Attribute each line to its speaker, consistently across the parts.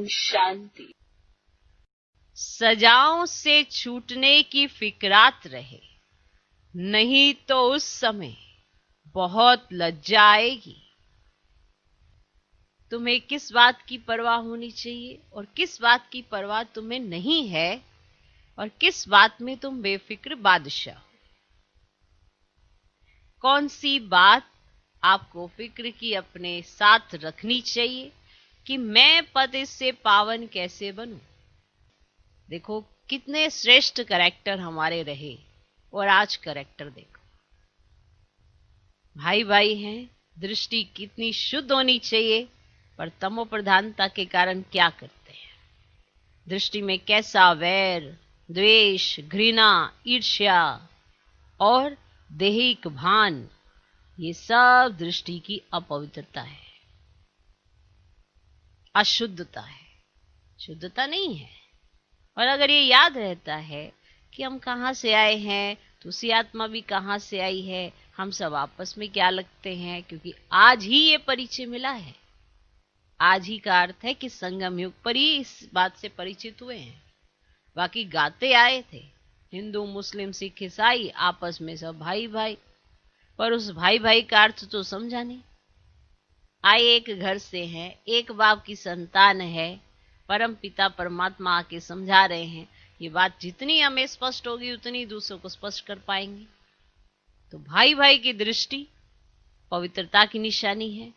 Speaker 1: ओम शांति।
Speaker 2: सजाओं से छूटने की फिक्रात रहे, नहीं तो उस समय बहुत लज्जा आएगी। तुम्हें किस बात की परवाह होनी चाहिए और किस बात की परवाह तुम्हें नहीं है, और किस बात में तुम बेफिक्र बादशाह हो। कौन सी बात आपको फिक्र की अपने साथ रखनी चाहिए कि मैं पति से पावन कैसे बनूं। देखो कितने श्रेष्ठ कैरेक्टर हमारे रहे, और आज कैरेक्टर देखो। भाई भाई हैं, दृष्टि कितनी शुद्ध होनी चाहिए, पर तमो प्रधानता के कारण क्या करते हैं। दृष्टि में कैसा वैर, द्वेष, घृणा, ईर्ष्या और देहिक भान, ये सब दृष्टि की अपवित्रता है, अशुद्धता है, शुद्धता नहीं है। और अगर ये याद रहता है कि हम कहाँ से आए हैं, दूसरी आत्मा भी कहाँ से आई है, हम सब आपस में क्या लगते हैं, क्योंकि आज ही ये परिचय मिला है। आज ही का अर्थ है कि संगम युग पर ही इस बात से परिचित हुए हैं। बाकी गाते आए थे, हिंदू, मुस्लिम, सिख, ईसाई आपस में सब भाई भाई, पर उस भाई भाई का अर्थ तो समझा नहीं। आए एक घर से हैं, एक बाप की संतान है, परम पिता परमात्मा आके समझा रहे हैं। ये बात जितनी हमें स्पष्ट होगी उतनी दूसरों को स्पष्ट कर पाएंगे। तो भाई भाई की दृष्टि पवित्रता की निशानी है।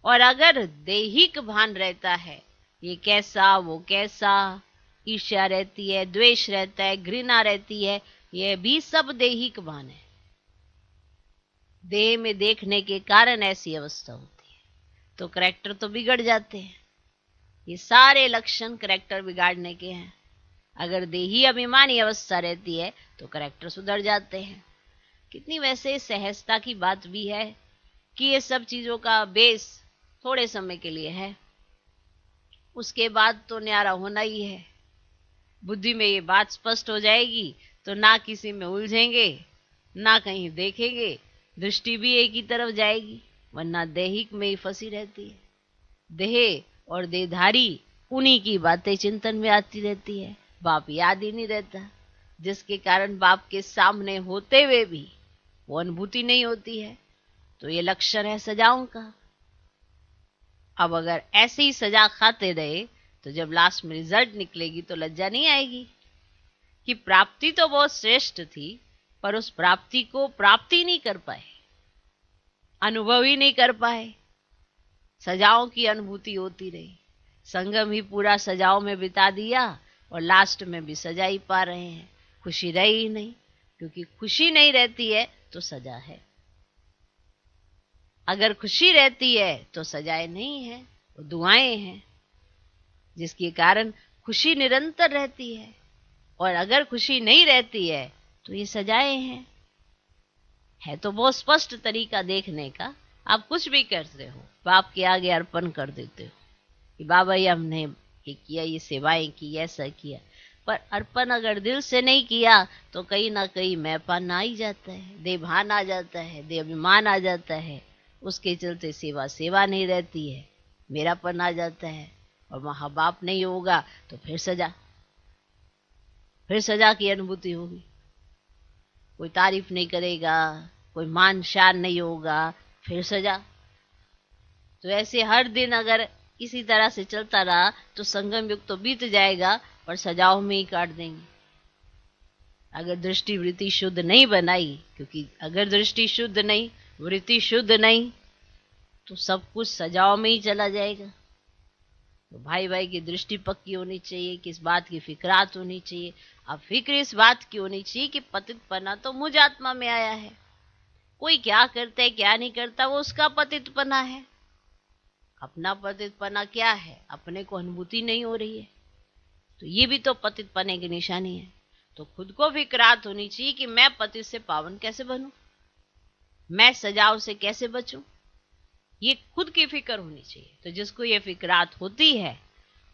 Speaker 2: और अगर दैहिक भान रहता है, ये कैसा वो कैसा, ईर्ष्या रहती है, द्वेष रहता है, घृणा रहती है, ये भी सब दैहिक भान है। देह में देखने के कारण ऐसी अवस्था होती है, तो करैक्टर तो बिगड़ जाते हैं। ये सारे लक्षण करैक्टर बिगाड़ने के हैं। अगर देही अभिमानी अवस्था रहती है तो करैक्टर सुधर जाते हैं। कितनी वैसे सहजता की बात भी है कि ये सब चीजों का बेस थोड़े समय के लिए है, उसके बाद तो न्यारा होना ही है। बुद्धि में ये बात स्पष्ट हो जाएगी तो ना किसी में उलझेंगे, ना कहीं देखेंगे, दृष्टि भी एक ही तरफ जाएगी, वरना दैहिक में ही फंसी रहती है। देह और देहधारी, उन्हीं की बातें चिंतन में आती रहती है, बाप याद ही नहीं रहता, जिसके कारण बाप के सामने होते हुए भी वो अनुभूति नहीं होती है। तो ये लक्षण है सजाओं का। अब अगर ऐसे ही सजा खाते रहे तो जब लास्ट में रिजल्ट निकलेगी तो लज्जा नहीं आएगी कि प्राप्ति तो बहुत श्रेष्ठ थी, पर उस प्राप्ति को प्राप्ति नहीं कर पाए, अनुभव ही नहीं कर पाए। सजाओं की अनुभूति होती रही, संगम ही पूरा सजाओं में बिता दिया और लास्ट में भी सजा ही पा रहे हैं, खुशी रही ही नहीं। क्योंकि खुशी नहीं रहती है तो सजा है, अगर खुशी रहती है तो सजाएं नहीं है, वो दुआएं हैं, जिसके कारण खुशी निरंतर रहती है। और अगर खुशी नहीं रहती है तो ये सजाएं हैं। है तो बहुत स्पष्ट तरीका देखने का। आप कुछ भी करते हो, बाप के आगे अर्पण कर देते हो कि बाबा ये हमने ये किया, ये सेवाएं की, ऐसा किया, पर अर्पण अगर दिल से नहीं किया तो कहीं ना कहीं मैंपन आ ही जाता है, देभान आ जाता है, देहाभिमान आ जाता है। उसके चलते सेवा सेवा नहीं रहती है, मेरापन आ जाता है। और वहां बाप नहीं होगा तो फिर सजा की अनुभूति होगी। कोई तारीफ नहीं करेगा, कोई मान शान नहीं होगा, फिर सजा। तो ऐसे हर दिन अगर इसी तरह से चलता रहा तो संगम युग तो बीत जाएगा, पर सजाओं में ही काट देंगे। अगर दृष्टि वृत्ति शुद्ध नहीं बनाई, क्योंकि अगर दृष्टि शुद्ध नहीं, वृत्ति शुद्ध नहीं, तो सब कुछ सजाओं में ही चला जाएगा। तो भाई भाई की दृष्टि पक्की होनी चाहिए, किस बात की फिक्रात होनी चाहिए। अब फिक्र इस बात की होनी चाहिए कि पतितपना तो मुझ आत्मा में आया है, कोई क्या करता है क्या नहीं करता वो उसका पतितपना है। अपना पतितपना क्या है, अपने को अनुभूति नहीं हो रही है, तो ये भी तो पतितपने की निशानी है। तो खुद को फिक्रात होनी चाहिए कि मैं पति से पावन कैसे बनूं, मैं सजाओं से कैसे बचूं, ये खुद की फिक्र होनी चाहिए। तो जिसको ये फिक्रात होती है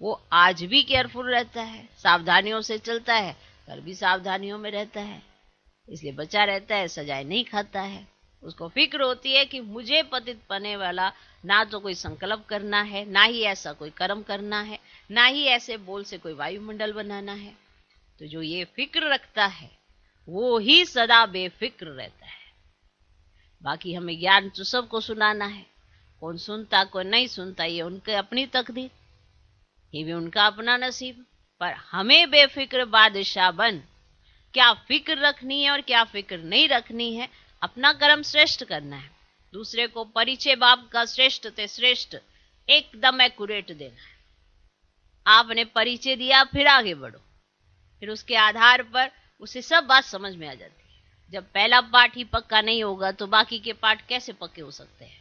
Speaker 2: वो आज भी केयरफुल रहता है, सावधानियों से चलता है, कल भी सावधानियों में रहता है, इसलिए बचा रहता है, सजाएं नहीं खाता है। उसको फिक्र होती है कि मुझे पतित पाने वाला ना तो कोई संकल्प करना है, ना ही ऐसा कोई कर्म करना है, ना ही ऐसे बोल से कोई वायुमंडल बनाना है। तो जो ये फिक्र रखता है वो ही सदा बेफिक्र रहता है। बाकी हमें ज्ञान तो सबको सुनाना है, कौन सुनता कौन नहीं सुनता ये उनके अपनी तकदीर, ये भी उनका अपना नसीब। पर हमें बेफिक्र बादशाह बन, क्या फिक्र रखनी है और क्या फिक्र नहीं रखनी है, अपना कर्म श्रेष्ठ करना है। दूसरे को परिचय बाप का श्रेष्ठ ते श्रेष्ठ एकदम एक्यूरेट देना है। आपने परिचय दिया, फिर आगे बढ़ो, फिर उसके आधार पर उसे सब बात समझ में आ जाती है। जब पहला पाठ ही पक्का नहीं होगा तो बाकी के पाठ कैसे पक्के हो सकते हैं।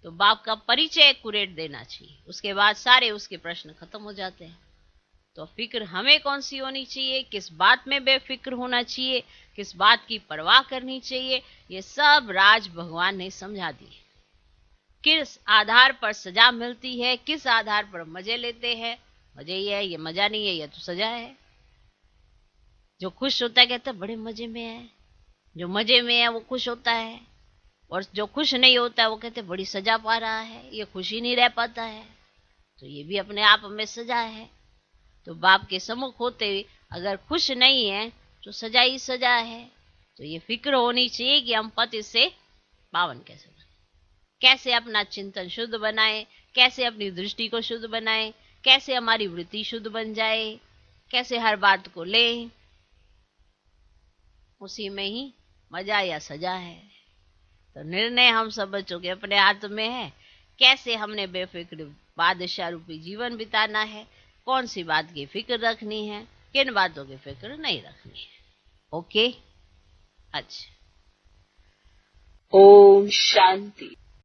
Speaker 2: तो बाप का परिचय एक्यूरेट देना चाहिए, उसके बाद सारे उसके प्रश्न खत्म हो जाते हैं। तो फिक्र हमें कौन सी होनी चाहिए, किस बात में बेफिक्र होना चाहिए, किस बात की परवाह करनी चाहिए, ये सब राज भगवान ने समझा दी। किस आधार पर सजा मिलती है, किस आधार पर मजे लेते हैं, मजे ही है, ये मजा नहीं है, ये तो सजा है। जो खुश होता है कहता है बड़े मजे में है, जो मजे में है वो खुश होता है, और जो खुश नहीं होता है वो कहते बड़ी सजा पा रहा है, ये खुशी नहीं रह पाता है। तो ये भी अपने आप में सजा है। तो बाप के सम्मुख होते हुए अगर खुश नहीं है तो सजा ही सजा है। तो ये फिक्र होनी चाहिए कि हम पति से पावन कैसे बने, कैसे अपना चिंतन शुद्ध बनाए, कैसे अपनी दृष्टि को शुद्ध बनाए, कैसे हमारी वृत्ति शुद्ध बन जाए, कैसे हर बात को लें, उसी में ही मजा या सजा है। तो निर्णय हम सब बच्चों के अपने हाथ में है, कैसे हमने बेफिक्र बादशाह रूपी जीवन बिताना है, कौन सी बात की फिक्र रखनी है, किन बातों की फिक्र नहीं रखनी है। ओके, अच्छा,
Speaker 1: ओम शांति।